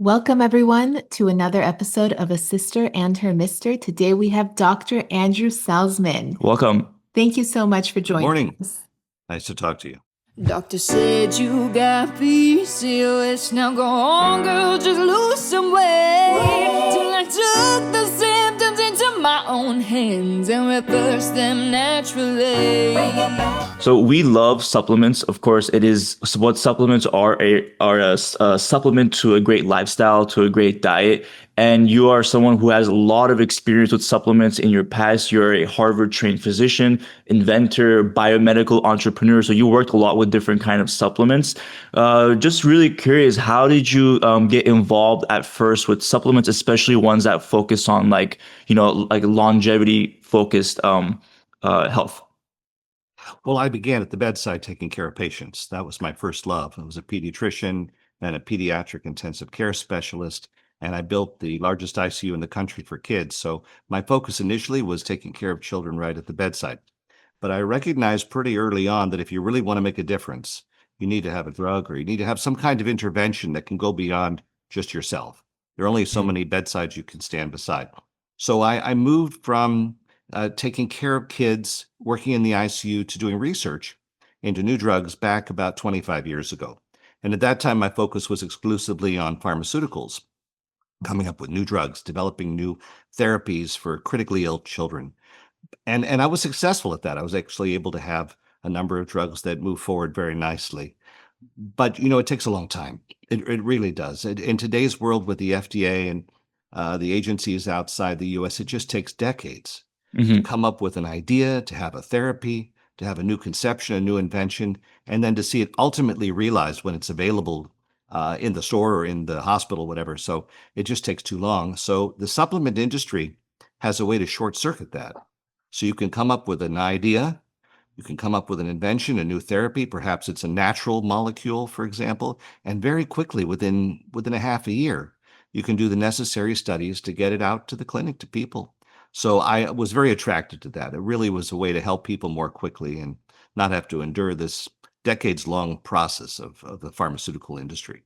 Welcome, everyone, to another episode of A Sister and Her Mister. Today we have Dr. Andrew Salzman. Welcome. Thank you so much for Good joining morning. us. Nice to talk to you. Doctor said you got PCOS. Now go on, girl, just lose some weight. Till I took the symptoms into my own hands and reversed them naturally. So we love supplements. Of course, it is what supplements are a supplement to a great lifestyle, to a great diet. And you are someone who has a lot of experience with supplements in your past. You're a Harvard-trained physician, inventor, biomedical entrepreneur. So you worked a lot with different kind of supplements. Just really curious, how did you get involved at first with supplements, especially ones that focus on like longevity-focused health? Well, I began at the bedside taking care of patients. That was my first love. I was a pediatrician and a pediatric intensive care specialist, and I built the largest ICU in the country for kids. So my focus initially was taking care of children right at the bedside. But I recognized pretty early on that if you really want to make a difference, you need to have a drug or you need to have some kind of intervention that can go beyond just yourself. There are only so many bedsides you can stand beside. So I moved from taking care of kids, working in the ICU, to doing research into new drugs back about 25 years ago. And at that time, my focus was exclusively on pharmaceuticals, coming up with new drugs, developing new therapies for critically ill children. And I was successful at that. I was actually able to have a number of drugs that move forward very nicely. But, it takes a long time. It really does. In today's world with the FDA and the agencies outside the US, it just takes decades to come up with an idea, to have a therapy, to have a new conception, a new invention, and then to see it ultimately realized when it's available in the store or in the hospital, whatever. So it just takes too long. So the supplement industry has a way to short circuit that. So you can come up with an idea, you can come up with an invention, a new therapy. Perhaps it's a natural molecule, for example, and very quickly, within a half a year, you can do the necessary studies to get it out to the clinic, to people. So I was very attracted to that. It really was a way to help people more quickly and not have to endure this decades-long process of the pharmaceutical industry.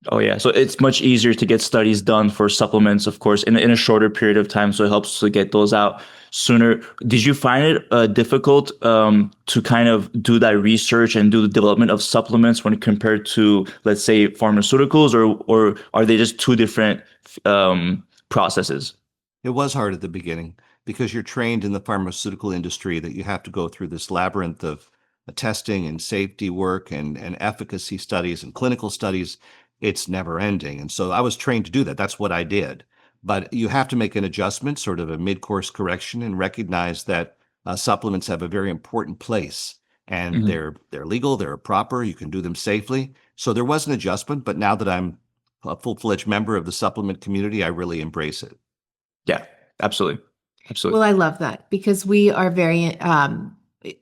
Oh yeah, so it's much easier to get studies done for supplements, of course, in a shorter period of time. So it helps to get those out sooner. Did you find it difficult to kind of do that research and do the development of supplements when compared to, let's say, pharmaceuticals, or are they just two different processes? It was hard at the beginning because you're trained in the pharmaceutical industry that you have to go through this labyrinth of testing and safety work and efficacy studies and clinical studies. It's never ending. And so I was trained to do that. That's what I did. But you have to make an adjustment, sort of a mid-course correction, and recognize that supplements have a very important place. And they're legal, they're proper, you can do them safely. So there was an adjustment, but now that I'm a full-fledged member of the supplement community, I really embrace it. Yeah, absolutely. Absolutely. Well, I love that because we are very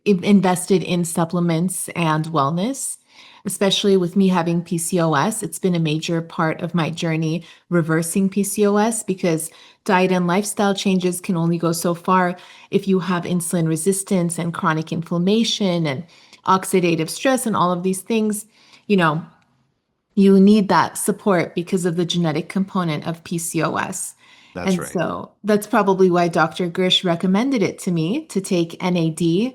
invested in supplements and wellness, especially with me having PCOS. It's been a major part of my journey reversing PCOS because diet and lifestyle changes can only go so far if you have insulin resistance and chronic inflammation and oxidative stress and all of these things. You need that support because of the genetic component of PCOS. That's And right. so that's probably why Dr. Gersh recommended it to me to take NAD,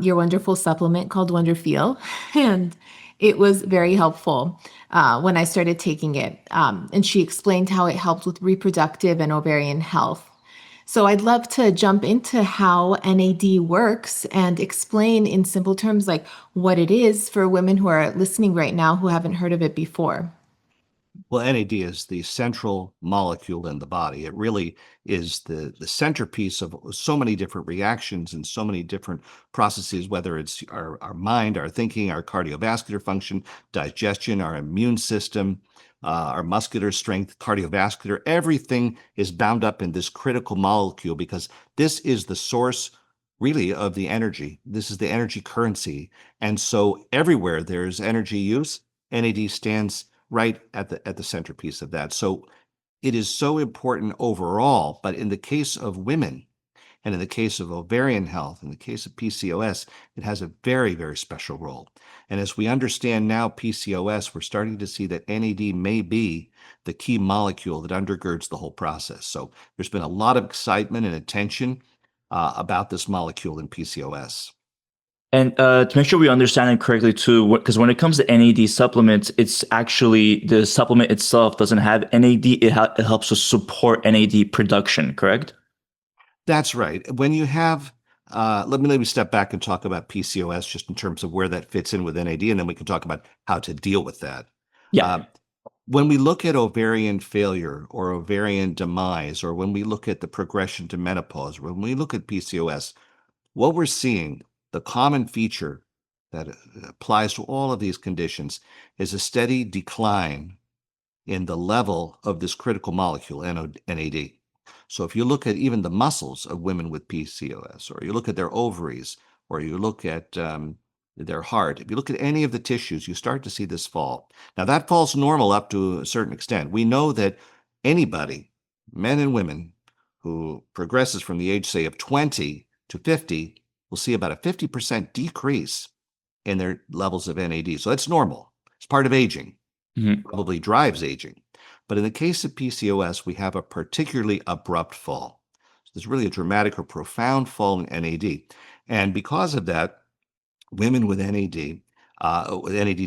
your wonderful supplement called Wonderfeel. And it was very helpful when I started taking it. And she explained how it helped with reproductive and ovarian health. So I'd love to jump into how NAD works and explain in simple terms like what it is for women who are listening right now who haven't heard of it before. Well, NAD is the central molecule in the body. It really is the centerpiece of so many different reactions and so many different processes, whether it's our mind, our thinking, our cardiovascular function, digestion, our immune system, our muscular strength, cardiovascular. Everything is bound up in this critical molecule because this is the source really of the energy. This is the energy currency. And so everywhere there's energy use, NAD stands right at the centerpiece of that. So it is so important overall, but in the case of women, And in the case of ovarian health, in the case of PCOS, it has a very, very special role. And as we understand now PCOS, we're starting to see that NAD may be the key molecule that undergirds the whole process. So there's been a lot of excitement and attention about this molecule in PCOS. And to make sure we understand it correctly too, because when it comes to NAD supplements, it's actually the supplement itself doesn't have NAD. It helps to support NAD production, correct? That's right. When you have, let me step back and talk about PCOS just in terms of where that fits in with NAD, and then we can talk about how to deal with that. Yeah. When we look at ovarian failure or ovarian demise, or when we look at the progression to menopause, when we look at PCOS, what we're seeing, the common feature that applies to all of these conditions, is a steady decline in the level of this critical molecule, NAD. So if you look at even the muscles of women with PCOS, or you look at their ovaries, or you look at their heart, if you look at any of the tissues, you start to see this fall. Now that fall's normal up to a certain extent. We know that anybody, men and women, who progresses from the age, say, of 20 to 50, will see about a 50% decrease in their levels of NAD. So that's normal. It's part of aging. Probably drives aging. But in the case of PCOS, we have a particularly abrupt fall. So there's really a dramatic or profound fall in NAD. And because of that, women with NAD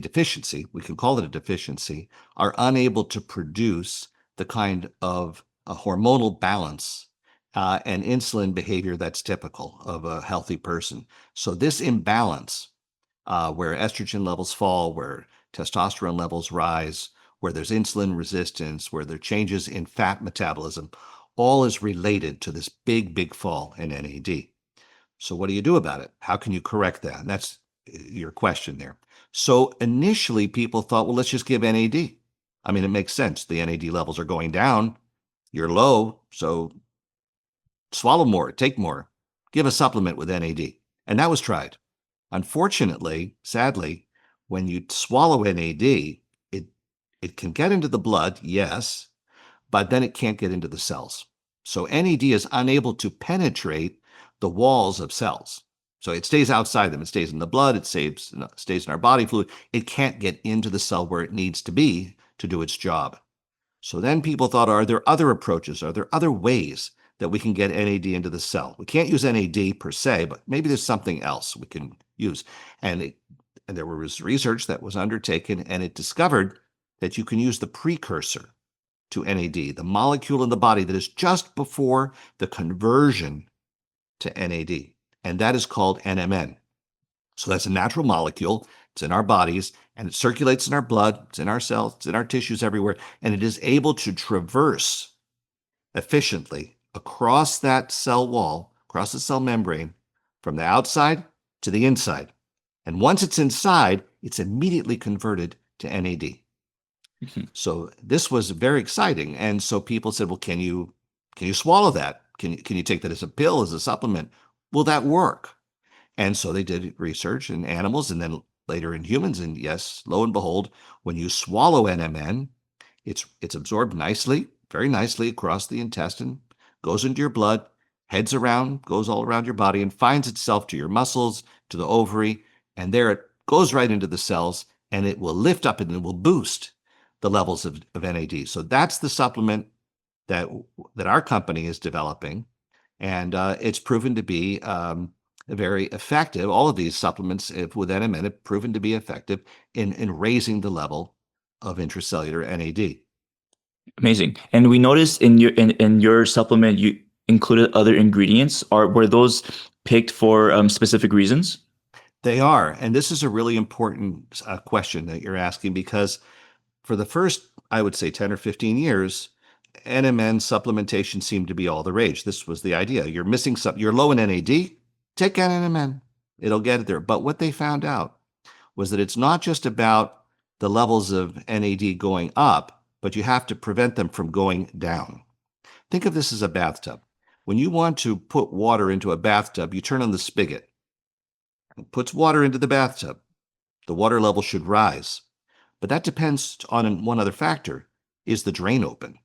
deficiency, we can call it a deficiency, are unable to produce the kind of a hormonal balance and insulin behavior that's typical of a healthy person. So this imbalance, where estrogen levels fall, where testosterone levels rise, where there's insulin resistance, where there are changes in fat metabolism, all is related to this big, big fall in NAD. So what do you do about it? How can you correct that? And that's your question there. So initially people thought, well, let's just give NAD. I mean, it makes sense. The NAD levels are going down. You're low, so swallow more, take more, give a supplement with NAD. And that was tried. Unfortunately, sadly, when you swallow NAD, it can get into the blood, yes, but then it can't get into the cells. So NAD is unable to penetrate the walls of cells. So it stays outside them. It stays in the blood. It stays in our body fluid. It can't get into the cell where it needs to be to do its job. So then people thought, are there other approaches? Are there other ways that we can get NAD into the cell? We can't use NAD per se, but maybe there's something else we can use. And there was research that was undertaken, and it discovered that you can use the precursor to NAD, the molecule in the body that is just before the conversion to NAD, and that is called NMN. So that's a natural molecule. It's in our bodies, and it circulates in our blood, it's in our cells, it's in our tissues everywhere, and it is able to traverse efficiently across that cell wall, across the cell membrane, from the outside to the inside. And once it's inside, it's immediately converted to NAD. So this was very exciting. And so people said, well, can you swallow that? Can you take that as a pill, as a supplement? Will that work? And so they did research in animals and then later in humans. And yes, lo and behold, when you swallow NMN, it's absorbed nicely, very nicely across the intestine, goes into your blood, heads around, goes all around your body, and finds itself to your muscles, to the ovary, and there it goes right into the cells, and it will lift up and it will boost the levels of NAD. So that's the supplement that our company is developing, and it's proven to be very effective. All of these supplements with NMN have proven to be effective in raising the level of intracellular NAD. Amazing. And we noticed in your supplement you included other ingredients. Were those picked for specific reasons? They are, and this is a really important question that you're asking, because for the first, I would say, 10 or 15 years, NMN supplementation seemed to be all the rage. This was the idea. You're missing something. You're low in NAD, take NMN. It'll get it there. But what they found out was that it's not just about the levels of NAD going up, but you have to prevent them from going down. Think of this as a bathtub. When you want to put water into a bathtub, you turn on the spigot. It puts water into the bathtub. The water level should rise. But that depends on one other factor. Is the drain open?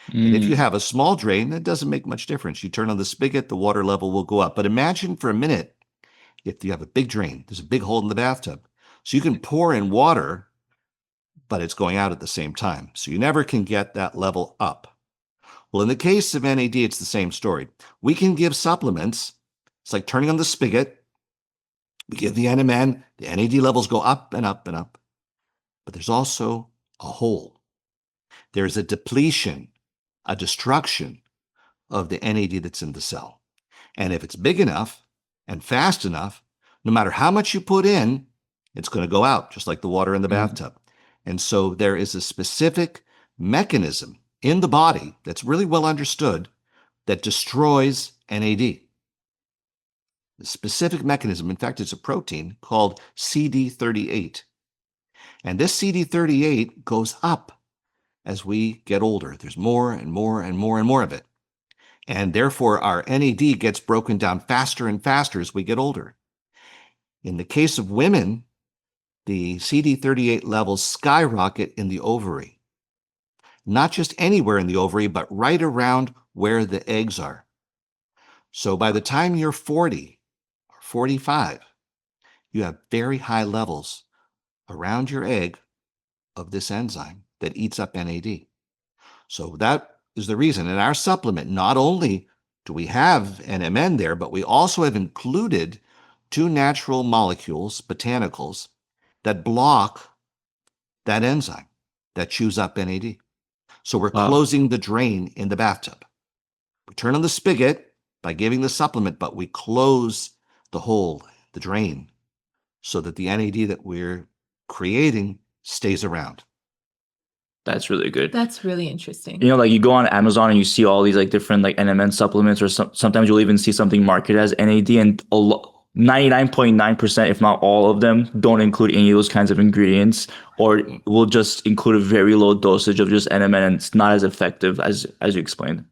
And if you Mm. have a small drain, that doesn't make much difference. You turn on the spigot, the water level will go up. But imagine for a minute if you have a big drain, there's a big hole in the bathtub. So you can pour in water, but it's going out at the same time. So you never can get that level up. Well, in the case of NAD, it's the same story. We can give supplements. It's like turning on the spigot. We give the NMN, the NAD levels go up and up and up. But there's also a hole. There's a depletion, a destruction of the NAD that's in the cell. And if it's big enough and fast enough, no matter how much you put in, it's going to go out, just like the water in the bathtub. And so there is a specific mechanism in the body that's really well understood that destroys NAD. The specific mechanism, in fact, it's a protein called CD38. And this CD38 goes up as we get older. There's more and more and more and more of it. And therefore, our NAD gets broken down faster and faster as we get older. In the case of women, the CD38 levels skyrocket in the ovary. Not just anywhere in the ovary, but right around where the eggs are. So by the time you're 40 or 45, you have very high levels around your egg of this enzyme that eats up NAD. So that is the reason. In our supplement, not only do we have NMN there, but we also have included 2 natural molecules, botanicals, that block that enzyme that chews up NAD. So we're Wow. closing the drain in the bathtub. We turn on the spigot by giving the supplement, but we close the hole, the drain, so that the NAD that we're creating stays around. That's really good. That's really interesting. You know, like you go on Amazon and you see all these like different like NMN supplements, or sometimes you'll even see something marketed as NAD, and 99.9%, if not all of them, don't include any of those kinds of ingredients, or will just include a very low dosage of just NMN, and it's not as effective as you explained.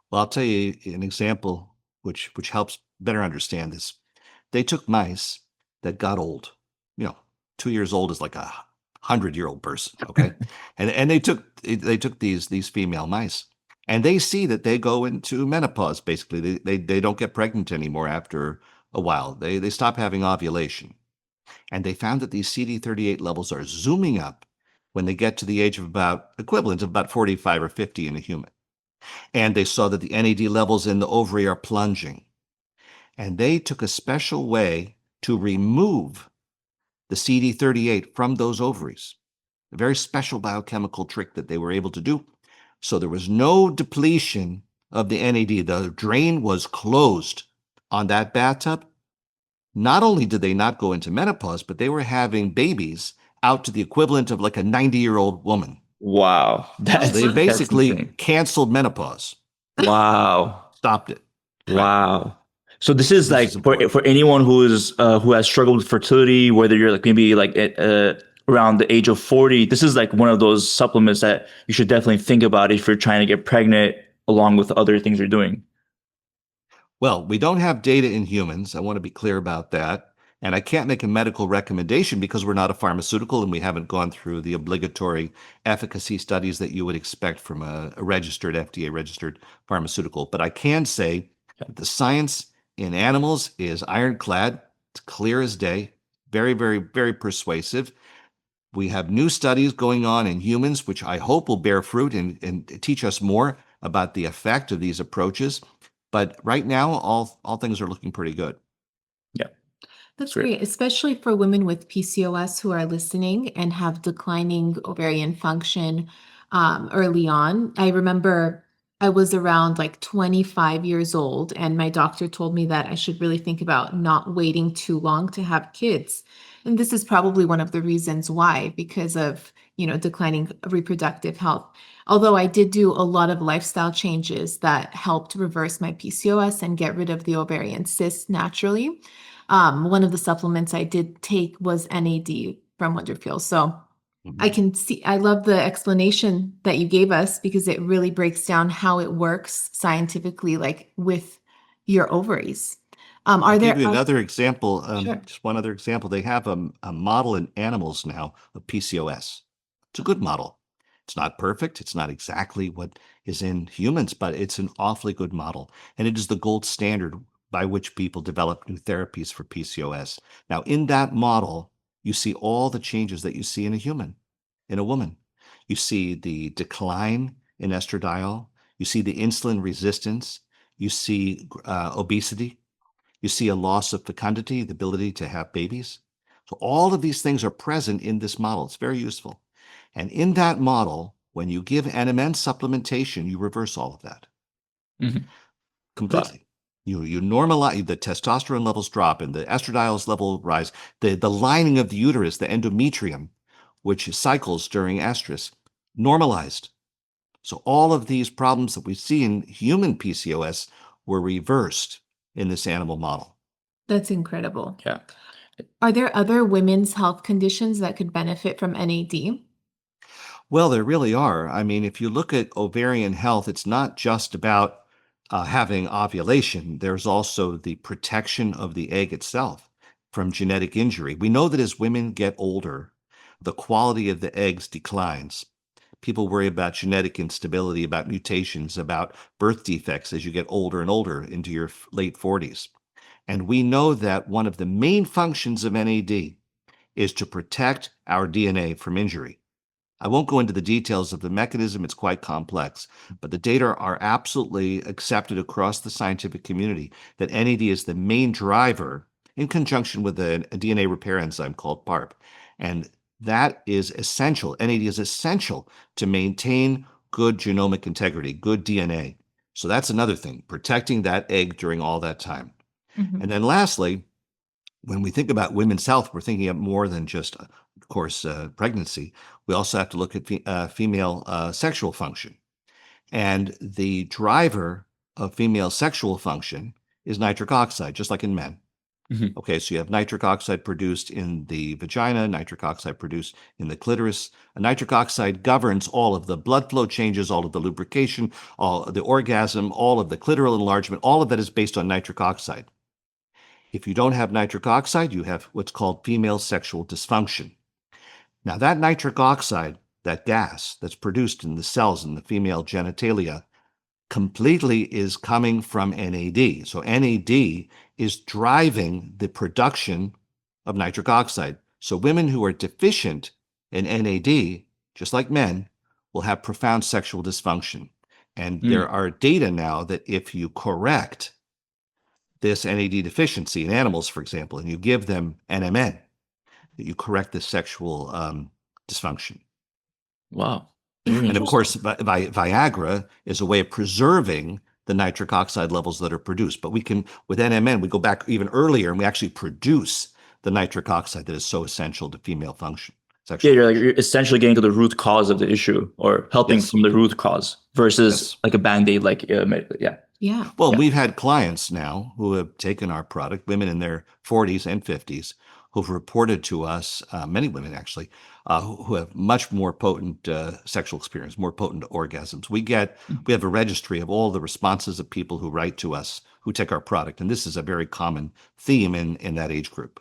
Well, I'll tell you an example which helps better understand this. They took mice that got old. 2 years old is like a 100-year-old person, okay? and they took these female mice, and they see that they go into menopause. Basically, they don't get pregnant anymore after a while. They stop having ovulation, and they found that these CD38 levels are zooming up when they get to the age of equivalent of about 45 or 50 in a human. And they saw that the NAD levels in the ovary are plunging. And they took a special way to remove the CD38 from those ovaries, a very special biochemical trick that they were able to do. So there was no depletion of the NAD. The drain was closed on that bathtub. Not only did they not go into menopause, but they were having babies out to the equivalent of like a 90-year-old woman. Wow. They basically insane. canceled menopause, Wow. stopped it. Wow. So this is This like is important. for anyone who has struggled with fertility, whether you're like maybe like around the age of 40, this is like one of those supplements that you should definitely think about if you're trying to get pregnant along with other things you're doing. Well, we don't have data in humans. I want to be clear about that. And I can't make a medical recommendation because we're not a pharmaceutical and we haven't gone through the obligatory efficacy studies that you would expect from a registered, FDA-registered pharmaceutical. But I can say that the science in animals is ironclad. It's clear as day, very, very, very persuasive. We have new studies going on in humans, which I hope will bear fruit and teach us more about the effect of these approaches. But right now, all things are looking pretty good. Yeah. That's Great. great, especially for women with PCOS who are listening and have declining ovarian function early on. I remember I was around like 25 years old, and my doctor told me that I should really think about not waiting too long to have kids. And this is probably one of the reasons why, because of, declining reproductive health. Although I did do a lot of lifestyle changes that helped reverse my PCOS and get rid of the ovarian cysts naturally. One of the supplements I did take was NAD from Wonderfeel. So I can see, I love the explanation that you gave us because it really breaks down how it works scientifically, like with your ovaries. Are I'll there give you another example, Sure. just one other example. They have a model in animals now of PCOS. It's a good model. It's not perfect. It's not exactly what is in humans, but it's an awfully good model. And it is the gold standard by which people develop new therapies for PCOS. Now, in that model, you see all the changes that you see in a human, in a woman. You see the decline in estradiol. You see the insulin resistance. You see obesity. You see a loss of fecundity, the ability to have babies. So all of these things are present in this model. It's very useful. And in that model, when you give NMN supplementation, you reverse all of that Mhm. completely. You normalize, the testosterone levels drop and the estradiol's level rise. The lining of the uterus, the endometrium, which cycles during estrus, normalized. So all of these problems that we see in human PCOS were reversed in this animal model. That's incredible. Yeah. Are there other women's health conditions that could benefit from NAD? Well, there really are. I mean, if you look at ovarian health, it's not just about having ovulation. There's also the protection of the egg itself from genetic injury. We know that as women get older, the quality of the eggs declines. People worry about genetic instability, about mutations, about birth defects as you get older and older into your late 40s. And we know that one of the main functions of NAD is to protect our DNA from injury. I won't go into the details of the mechanism, it's quite complex, but the data are absolutely accepted across the scientific community that NAD is the main driver in conjunction with a DNA repair enzyme called PARP. And that is essential. NAD is essential to maintain good genomic integrity, good DNA. So that's another thing, protecting that egg during all that time. Mhm. And then lastly, when we think about women's health, we're thinking of more than just, of course, pregnancy. We also have to look at female sexual function. And the driver of female sexual function is nitric oxide, just like in men. Mhm. Okay, so you have nitric oxide produced in the vagina, nitric oxide produced in the clitoris. Nitric oxide governs all of the blood flow changes, all of the lubrication, all of the orgasm, all of the clitoral enlargement, all of that is based on nitric oxide. If you don't have nitric oxide, you have what's called female sexual dysfunction. Now, that nitric oxide, that gas that's produced in the cells in the female genitalia, completely is coming from NAD. So NAD is driving the production of nitric oxide. So women who are deficient in NAD, just like men, will have profound sexual dysfunction. And there are data now that if you correct this NAD deficiency in animals, for example, and you give them NMN, that you correct the sexual dysfunction. Wow. And of course, Viagra is a way of preserving the nitric oxide levels that are produced. But we can, with NMN, we go back even earlier and we actually produce the nitric oxide that is so essential to female function. Yeah, you're essentially getting to the root cause of the issue or helping Yes. from the root cause versus Yes. like a Band-Aid, like, yeah. Yeah. Well, Yeah. we've had clients now who have taken our product, women in their 40s and 50s, who've reported to us, many women actually, who have much more potent sexual experience, more potent orgasms. We have a registry of all the responses of people who write to us who take our product, and this is a very common theme in that age group.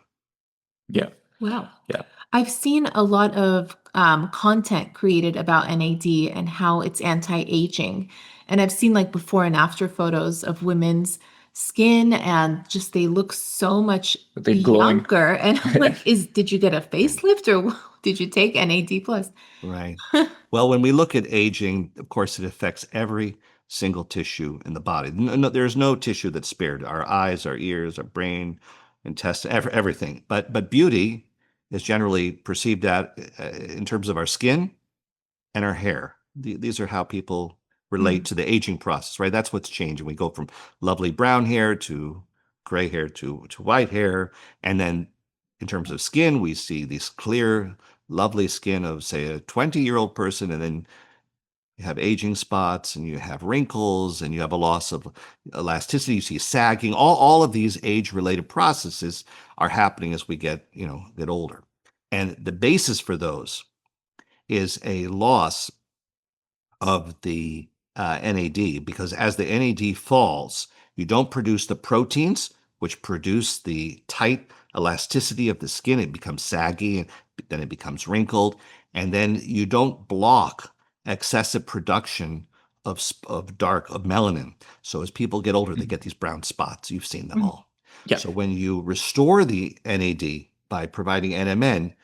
Yeah. Wow. Yeah. I've seen a lot of content created about NAD and how it's anti-aging. And I've seen like before and after photos of women's skin and just they look so much They're glowing. younger. And I'm like, did you get a facelift or did you take NAD plus? Right. Well, when we look at aging, of course, it affects every single tissue in the body. There's no tissue that's spared. Our eyes, our ears, our brain, intestine, everything. But beauty is generally perceived in terms of our skin and our hair. These are how people relate to the aging process, right? That's what's changing. We go from lovely brown hair to gray hair to white hair. And then in terms of skin, we see this clear, lovely skin of, say, a 20-year-old person, and then you have aging spots and you have wrinkles and you have a loss of elasticity. You see sagging. All of these age-related processes are happening as we get older. And the basis for those is a loss of the NAD, because as the NAD falls, you don't produce the proteins which produce the tight elasticity of the skin. It becomes saggy and then it becomes wrinkled. And then you don't block excessive production of melanin. So as people get older, they get these brown spots. You've seen them all. Yeah. So when you restore the NAD by providing NMN,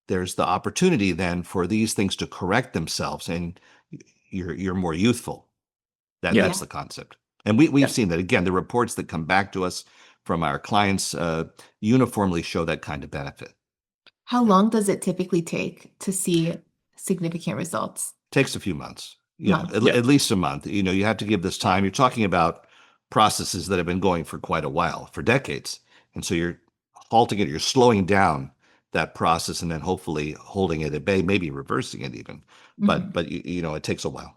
there's the opportunity then for these things to correct themselves, and you're more youthful. Yeah. That's the concept. And we've Yeah. seen that. Again, the reports that come back to us from our clients uniformly show that kind of benefit. How long does it typically take to see significant results? Takes a few months. Yeah, Months. Yeah. at least a month. You have to give this time. You're talking about processes that have been going for quite a while, for decades. And so you're halting it, you're slowing down that process, and then hopefully holding it at bay, maybe reversing it even. Mhm. But it takes a while.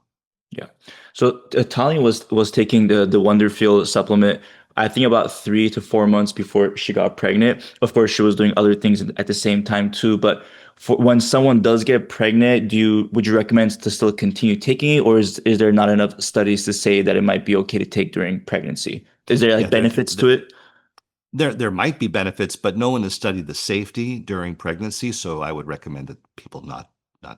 Yeah. So Talia was taking the Wonderfeel supplement, I think about 3 to 4 months before she got pregnant. Of course, she was doing other things at the same time too. But for when someone does get pregnant, would you recommend to still continue taking it, or is there not enough studies to say that it might be okay to take during pregnancy? Is there like Yeah, benefits to it? There might be benefits, but no one has studied the safety during pregnancy, so I would recommend that people not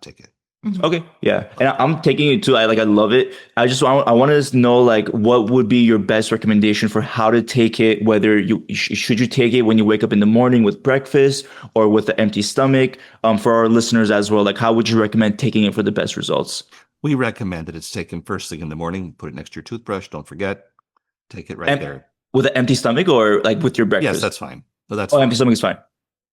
take it. Mhm. Okay, yeah, and I'm taking it too. I love it. I wanted to know like what would be your best recommendation for how to take it. Whether should you take it when you wake up in the morning with breakfast or with an empty stomach. For our listeners as well, like how would you recommend taking it for the best results? We recommend that it's taken first thing in the morning. Put it next to your toothbrush. Don't forget. Take it right And there. with an empty stomach or like with your breakfast? Yes, that's fine. No, that's Oh, fine. empty stomach is fine.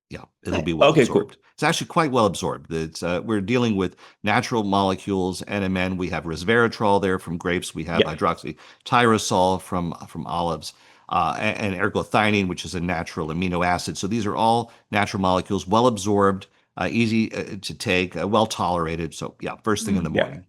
Yeah, it'll be well Okay, cool. absorbed. It's actually quite well absorbed. We're dealing with natural molecules, NMN. We have resveratrol there from grapes. We have Yeah. hydroxytyrosol from olives, and ergothioneine, which is a natural amino acid. So these are all natural molecules, well absorbed, easy to take, well tolerated. So yeah, first thing in the Yeah. morning.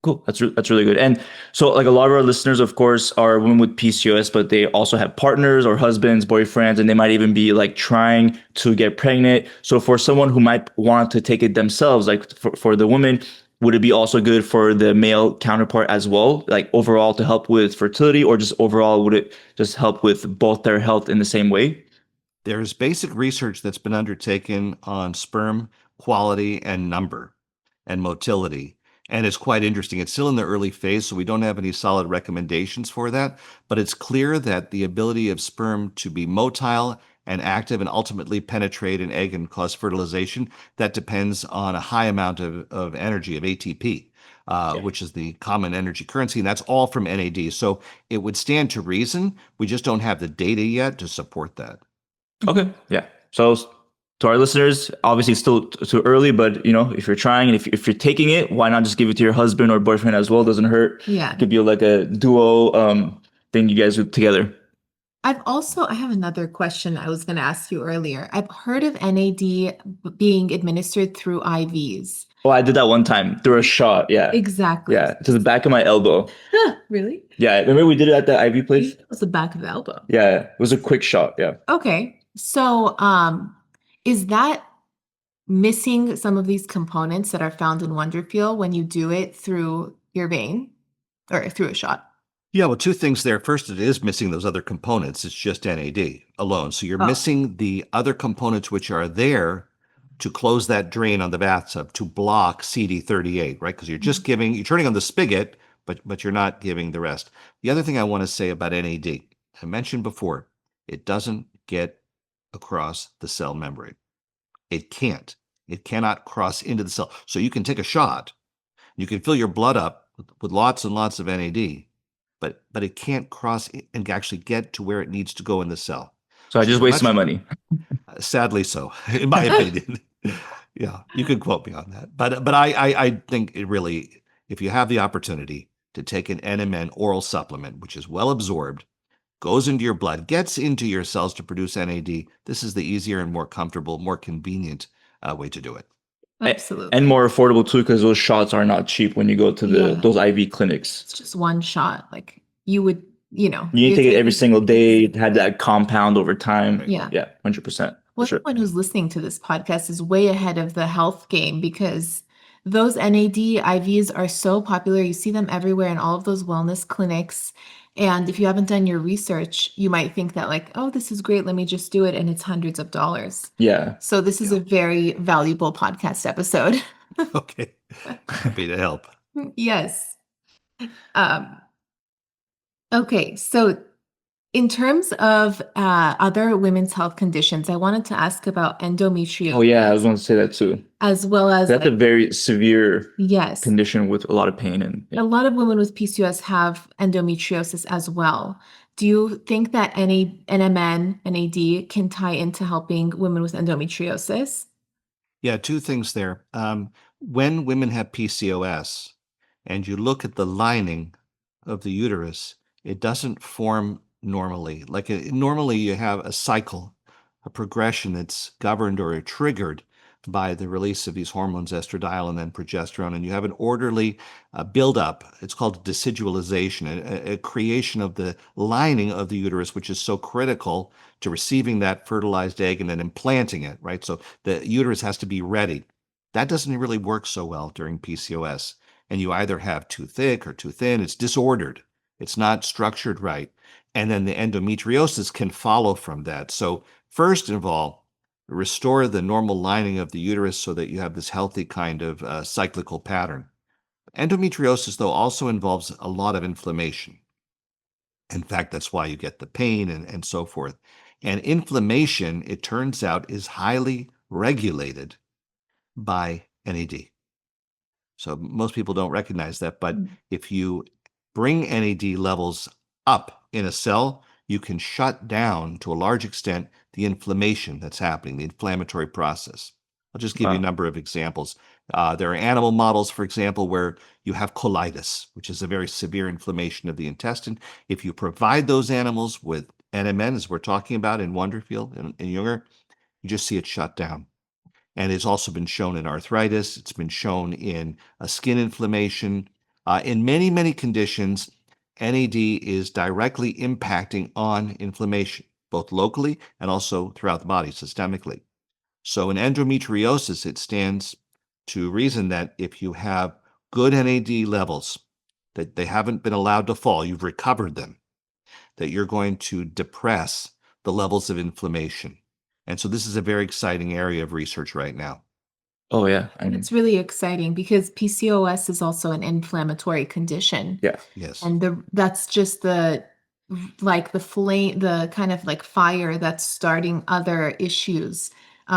Cool. That's really good. And so like a lot of our listeners, of course, are women with PCOS, but they also have partners or husbands, boyfriends, and they might even be like trying to get pregnant. So for someone who might want to take it themselves, like for the woman, would it be also good for the male counterpart as well? Like overall to help with fertility, or just overall, would it just help with both their health in the same way? There's basic research that's been undertaken on sperm quality and number and motility. And it's quite interesting. It's still in the early phase, so we don't have any solid recommendations for that. But it's clear that the ability of sperm to be motile and active and ultimately penetrate an egg and cause fertilization, that depends on a high amount of energy, of ATP, which is the common energy currency. And that's all from NAD. So it would stand to reason. We just don't have the data yet to support that. Okay. Yeah. So to our listeners, obviously it's still too early, but if you're trying and if you're taking it, why not just give it to your husband or boyfriend as well? Doesn't hurt. Yeah. It could be like a duo thing you guys do together. I have another question I was going to ask you earlier. I've heard of NAD being administered through IVs. Oh, I did that one time through a shot. Yeah. Exactly. Yeah. To the back of my elbow. Really? Yeah. Remember we did it at the IV place? It was the back of the elbow. Yeah. It was a quick shot. Yeah. Okay. So, is that missing some of these components that are found in Wonderfeel when you do it through your vein or through a shot? Yeah, well, two things there. First, it is missing those other components. It's just NAD alone. So you're missing the other components which are there to close that drain on the bathtub to block CD38, right? Because you're just you're turning on the spigot, but you're not giving the rest. The other thing I want to say about NAD, I mentioned before, it doesn't get across the cell membrane. It can't. It cannot cross into the cell. So you can take a shot, you can fill your blood up with lots and lots of NAD, but it can't cross and actually get to where it needs to go in the cell. So I just wasted my money. Sadly so, in my opinion. Yeah, you could quote me on that. But I think it really, if you have the opportunity to take an NMN oral supplement, which is well absorbed, goes into your blood, gets into your cells to produce NAD, this is the easier and more comfortable, more convenient way to do it. Absolutely. And more affordable too, because those shots are not cheap when you go to those IV clinics. It's just one shot. Like you would, you need to take it every single day, have that compound over time. Yeah. Yeah, 100%. Well, everyone who's listening to this podcast is way ahead of the health game because those NAD IVs are so popular. You see them everywhere in all of those wellness clinics. And if you haven't done your research, you might think that like, oh, this is great. Let me just do it. And it's hundreds of dollars. Yeah. So this is a very valuable podcast episode. Okay. Happy to help. Yes. Um, okay, so in terms of other women's health conditions, I wanted to ask about endometriosis Oh yeah, I was going to say that too. as well as That's a very severe yes, condition with a lot of pain and a lot of women with PCOS have endometriosis as well. Do you think that any NMN, NAD can tie into helping women with endometriosis? Yeah, two things there. When women have PCOS and you look at the lining of the uterus, it doesn't form normally. Normally, you have a cycle, a progression that's governed or triggered by the release of these hormones, estradiol and then progesterone, and you have an orderly buildup. It's called decidualization, a creation of the lining of the uterus, which is so critical to receiving that fertilized egg and then implanting it, right? So the uterus has to be ready. That doesn't really work so well during PCOS. And you either have too thick or too thin. It's disordered. It's not structured right. And then the endometriosis can follow from that. So first of all, restore the normal lining of the uterus so that you have this healthy kind of cyclical pattern. Endometriosis, though, also involves a lot of inflammation. In fact, that's why you get the pain and so forth. And inflammation, it turns out, is highly regulated by NAD. So most people don't recognize that, but if you bring NAD levels up in a cell, you can shut down to a large extent the inflammation that's happening, the inflammatory process. I'll just give you a number of examples. There are animal models, for example, where you have colitis, which is a very severe inflammation of the intestine. If you provide those animals with NMN, as we're talking about in Wonderfeel and Junger, you just see it shut down. And it's also been shown in arthritis. It's been shown in skin inflammation. In many, many conditions, NAD is directly impacting on inflammation, both locally and also throughout the body, systemically. So in endometriosis, it stands to reason that if you have good NAD levels, that they haven't been allowed to fall, you've recovered them, that you're going to depress the levels of inflammation. And so this is a very exciting area of research right now. oh yeah, I And mean, it's really exciting because PCOS is also an inflammatory condition. yeah, Yes. And that's just the flame, the kind of like fire that's starting other issues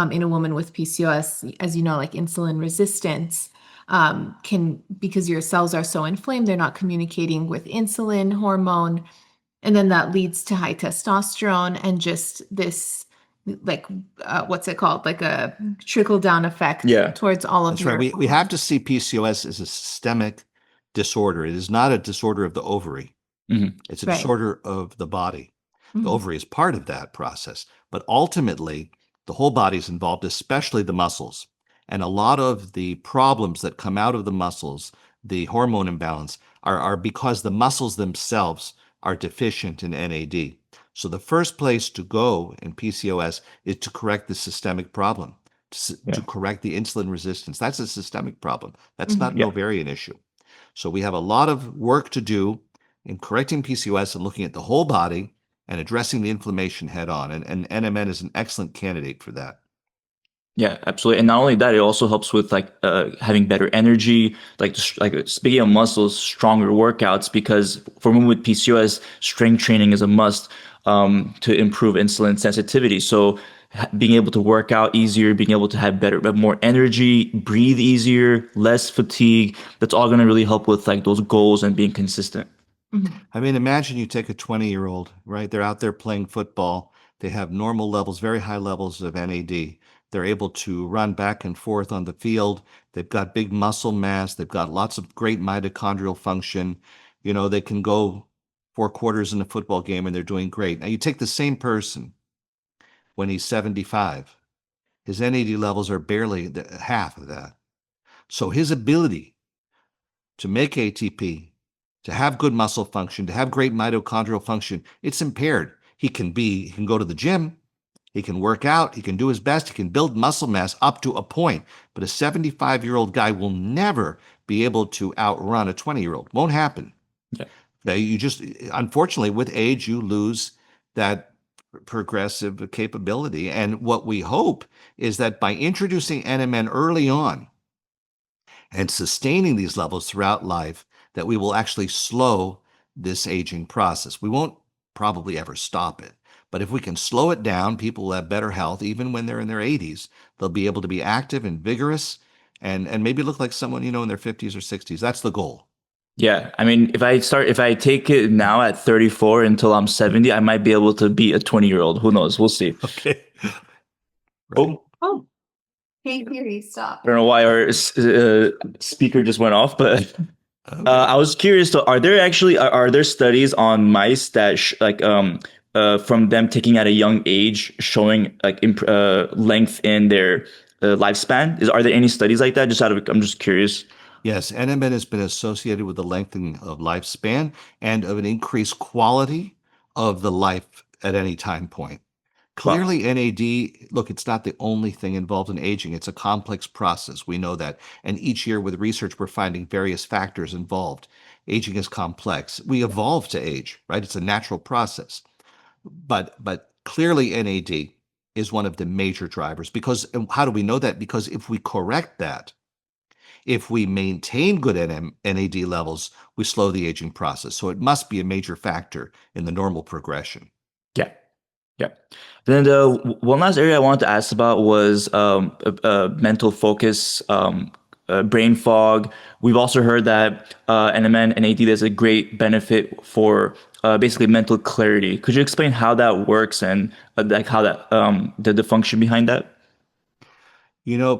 in a woman with PCOS, as you know, like insulin resistance can, because your cells are so inflamed, they're not communicating with insulin hormone. And then that leads to high testosterone and just this, like, what's it called? Like a trickle down effect Yeah. towards all of That's your right. We have to see PCOS as a systemic disorder. It is not a disorder of the ovary. Mhm. It's a Right. disorder of the body. The Mhm. ovary is part of that process, but ultimately the whole body is involved, especially the muscles. And a lot of the problems that come out of the muscles, the hormone imbalance, are because the muscles themselves are deficient in NAD. So the first place to go in PCOS is to correct the systemic problem, to Yeah. correct the insulin resistance. That's a systemic problem. That's Mhm. not an Yeah. ovarian issue. So we have a lot of work to do in correcting PCOS and looking at the whole body and addressing the inflammation head on. And NMN is an excellent candidate for that. Yeah, absolutely. And not only that, it also helps with like having better energy, like speaking of muscles, stronger workouts. Because for women with PCOS, strength training is a must to improve insulin sensitivity. So being able to work out easier, being able to have more energy, breathe easier, less fatigue, that's all going to really help with like those goals and being consistent. Mhm. I mean, imagine you take a 20-year-old, right? They're out there playing football. They have normal levels, very high levels of NAD. They're able to run back and forth on the field. They've got big muscle mass. They've got lots of great mitochondrial function. You know, they can go 4 quarters in a football game and they're doing great. Now, you take the same person when he's 75, his NAD levels are barely half of that. So his ability to make ATP, to have good muscle function, to have great mitochondrial function, it's impaired. He can go to the gym, he can work out, he can do his best, he can build muscle mass up to a point. But a 75-year-old guy will never be able to outrun a 20-year-old. Won't happen. Yeah. You just, unfortunately, with age, you lose that progressive capability. And what we hope is that by introducing NMN early on, and sustaining these levels throughout life that we will actually slow this aging process. We won't probably ever stop it. But if we can slow it down, people will have better health even when they're in their 80s. They'll be able to be active and vigorous and maybe look like someone, in their 50s or 60s. That's the goal. Yeah, I mean, if I take it now at 34 until I'm 70, I might be able to beat a 20-year-old. Who knows? We'll see. Okay. Oh, Oh, hey, Theory, stop. I don't know why our speaker just went off, but Okay. I was curious. So, are there studies on mice that from them taking at a young age showing like length in their lifespan? Are there any studies like that? I'm just curious. Yes, NMN has been associated with the lengthening of lifespan and of an increased quality of the life at any time point. Wow. Clearly, NAD, look, it's not the only thing involved in aging. It's a complex process. We know that. And each year with research, we're finding various factors involved. Aging is complex. We evolve to age, right? It's a natural process. But clearly, NAD is one of the major drivers. Because and how do we know that? Because if we correct that, if we maintain good NAD levels, we slow the aging process. So it must be a major factor in the normal progression. Yeah. Yeah. Then the one last area I wanted to ask about was mental focus, brain fog. We've also heard that NMN, NAD, there's a great benefit for basically mental clarity. Could you explain how that works and like how that the function behind that?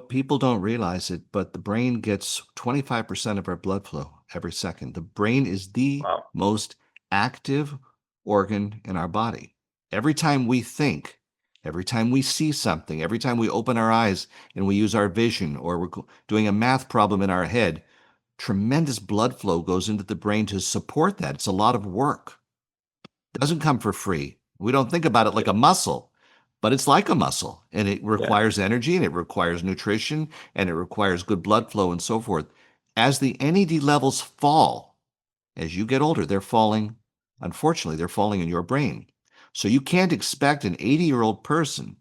People don't realize it, but the brain gets 25% of our blood flow every second. The brain is the Wow. most active organ in our body. Every time we think, every time we see something, every time we open our eyes and we use our vision or we're doing a math problem in our head, tremendous blood flow goes into the brain to support that. It's a lot of work. It doesn't come for free. We don't think about it like a muscle. But it's like a muscle, and it requires energy, and it requires nutrition, and it requires good blood flow and so forth. As the NAD levels fall, as you get older, they're falling. Unfortunately, they're falling in your brain. So you can't expect an 80-year-old person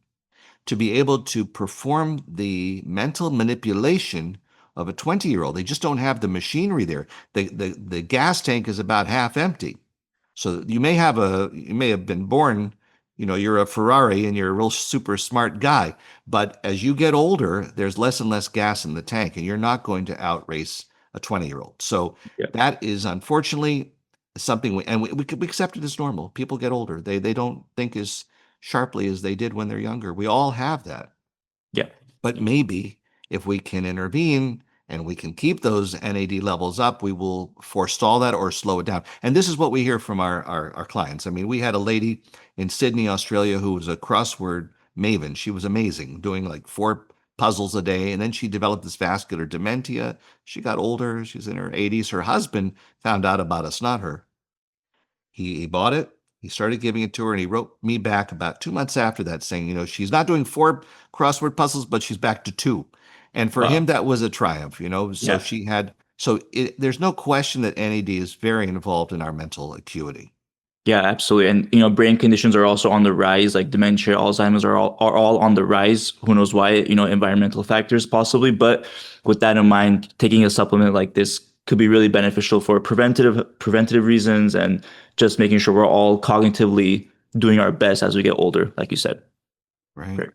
to be able to perform the mental manipulation of a 20-year-old. They just don't have the machinery there. The gas tank is about half empty. So you may have been born, you're a Ferrari and you're a real super smart guy. But as you get older, there's less and less gas in the tank, and you're not going to outrace a 20-year-old. So that is unfortunately something we accept it as normal. People get older. They don't think as sharply as they did when they're younger. We all have that. Yeah. But maybe if we can intervene and we can keep those NAD levels up, we will forestall that or slow it down. And this is what we hear from our clients. I mean, we had a lady in Sydney, Australia, who was a crossword maven. She was amazing, doing like 4 puzzles a day. And then she developed this vascular dementia. She got older. She's in her 80s. Her husband found out about us, not her. He bought it. He started giving it to her, and he wrote me back about 2 months after that saying, she's not doing 4 crossword puzzles, but she's back to 2. And for him, that was a triumph, So there's no question that NAD is very involved in our mental acuity. Yeah, absolutely. And, brain conditions are also on the rise, like dementia, Alzheimer's are all on the rise. Who knows why, environmental factors possibly. But with that in mind, taking a supplement like this could be really beneficial for preventative reasons and just making sure we're all cognitively doing our best as we get older, like you said. Right. Great.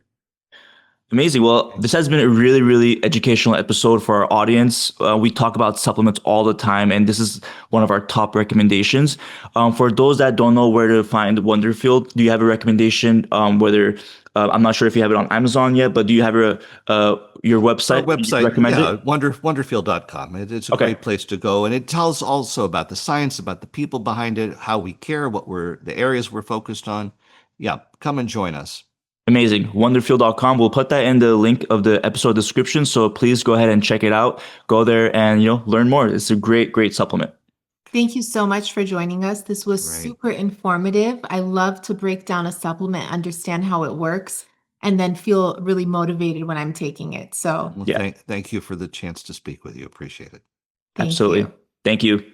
Amazing. Well, this has been a really, really educational episode for our audience. We talk about supplements all the time, and this is one of our top recommendations. For those that don't know where to find Wonderfeel, do you have a recommendation? I'm not sure if you have it on Amazon yet, but do you have your website? Our website, recommend it? Wonderfeel.com. It's a great place to go, and it tells also about the science, about the people behind it, how we care, the areas we're focused on. Yeah, come and join us. Amazing. Wonderfeel.com. We'll put that in the link of the episode description. So please go ahead and check it out. Go there and, learn more. It's a great, great supplement. Thank you so much for joining us. This was super informative. I love to break down a supplement, understand how it works, and then feel really motivated when I'm taking it. So Thank you for the chance to speak with you. Appreciate it. thank Absolutely. you. Thank you.